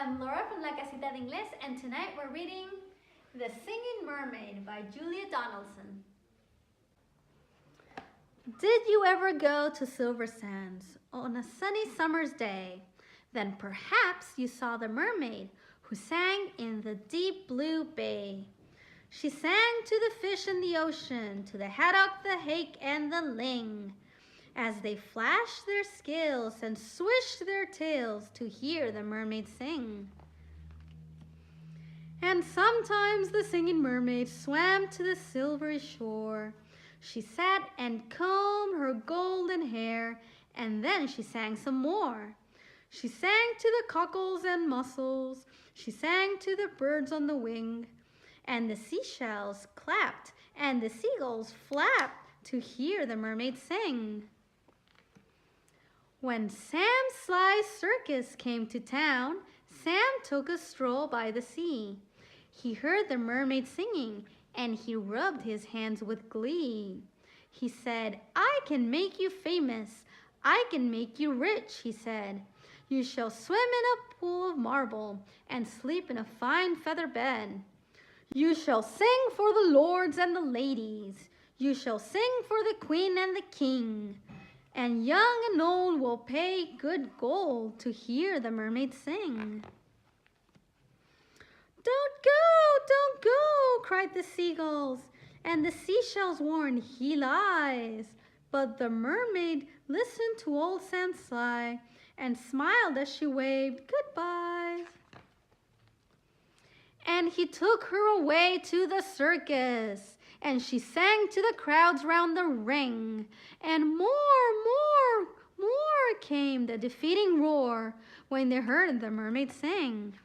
I'm Laura from La Casita de Inglés, and tonight we're reading The Singing Mermaid by Julia Donaldson. Did you ever go to Silver Sands on a sunny summer's day? Then perhaps you saw the mermaid who sang in the deep blue bay. She sang to the fish in the ocean, to the haddock, the hake, and the ling, as they flashed their scales and swished their tails to hear the mermaid sing. And sometimes the singing mermaid swam to the silvery shore. She sat and combed her golden hair, and then she sang some more. She sang to the cockles and mussels, she sang to the birds on the wing, and the seashells clapped and the seagulls flapped to hear the mermaid sing. When Sam Sly's circus came to town, Sam took a stroll by the sea. He heard the mermaid singing, and he rubbed his hands with glee. He said, "I can make you famous. I can make you rich," he said. "You shall swim in a pool of marble and sleep in a fine feather bed. You shall sing for the lords and the ladies. You shall sing for the queen and the king. And young and old will pay good gold to hear the mermaid sing." Don't go," cried the seagulls, and the seashells warned, "He lies." But the mermaid listened to old Sam Sly and smiled as she waved goodbye. And he took her away to the circus, and she sang to the crowds round the ring, and more came the defeating roar when they heard the mermaid sing.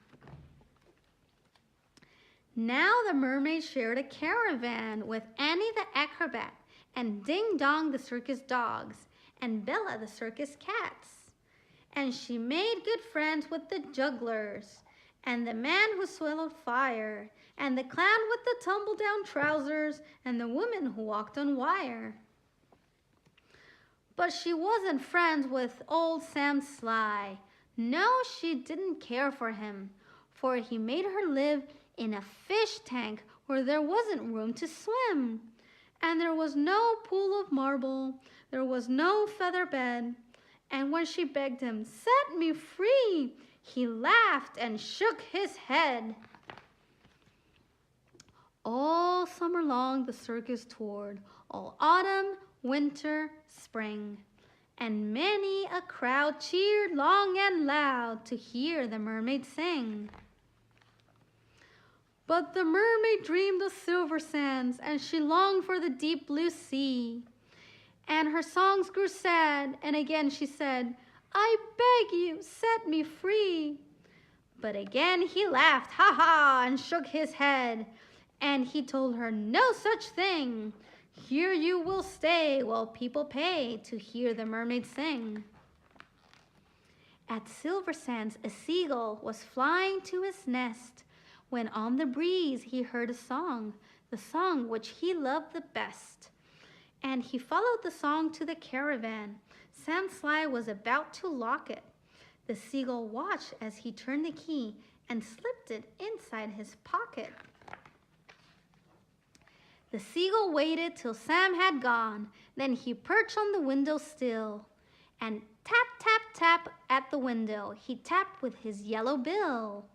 Now the mermaid shared a caravan with Annie the acrobat, and Ding Dong the circus dogs, and Bella the circus cats. And she made good friends with the jugglers, and the man who swallowed fire, and the clown with the tumble-down trousers, and the woman who walked on wire. But she wasn't friends with old Sam Sly. No, she didn't care for him, for he made her live in a fish tank where there wasn't room to swim, and there was no pool of marble, there was no feather bed. And when she begged him, "Set me free," he laughed and shook his head. All summer long the circus toured, all autumn, winter, spring, and many a crowd cheered long and loud to hear the mermaid sing. But the mermaid dreamed of silver sands, and she longed for the deep blue sea. And her songs grew sad, and again she said, "I beg you, set me free." But again he laughed, ha ha, and shook his head. And he told her, "No such thing. Here you will stay while people pay to hear the mermaid sing." At Silver Sands, a seagull was flying to his nest when on the breeze he heard a song, the song which he loved the best. And he followed the song to the caravan. Sam Sly was about to lock it. The seagull watched as he turned the key and slipped it inside his pocket. The seagull waited till Sam had gone. Then he perched on the window sill and tap, tap, tap at the window. He tapped with his yellow bill.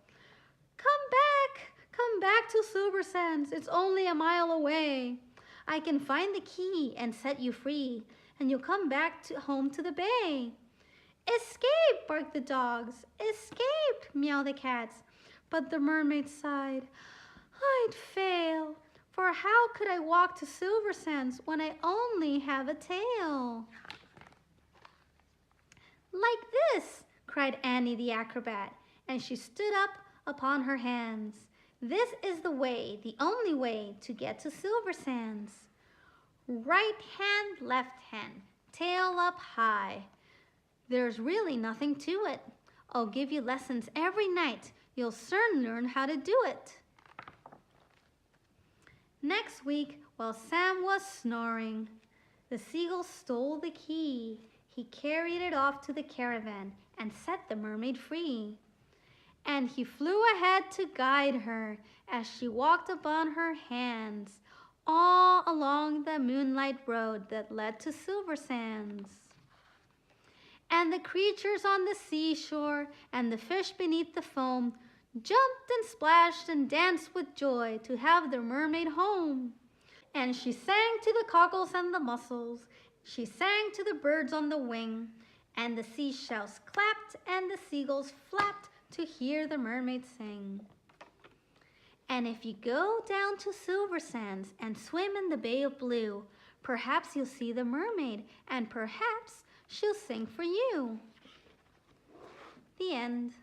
Come back to Silver Sands. It's only a mile away. I can find the key and set you free, and you'll come back home to the bay." "Escape!" barked the dogs. "Escape!" meowed the cats. But the mermaid sighed. "I'd fail, for how could I walk to Silver Sands when I only have a tail?" "Like this!" cried Annie the acrobat, and she stood up upon her hands. "This is the way, the only way to get to Silver Sands. Right hand, left hand, tail up high. There's really nothing to it. I'll give you lessons every night. You'll soon learn how to do it." Next week, while Sam was snoring, the seagull stole the key. He carried it off to the caravan and set the mermaid free. and he flew ahead to guide her as she walked upon her hands all along the moonlight road that led to Silver Sands. And the creatures on the seashore and the fish beneath the foam jumped and splashed and danced with joy to have their mermaid home. And she sang to the cockles and the mussels, she sang to the birds on the wing, and the seashells clapped and the seagulls flapped to hear the mermaid sing. And if you go down to Silver Sands and swim in the Bay of Blue, perhaps you'll see the mermaid, and perhaps she'll sing for you. The end.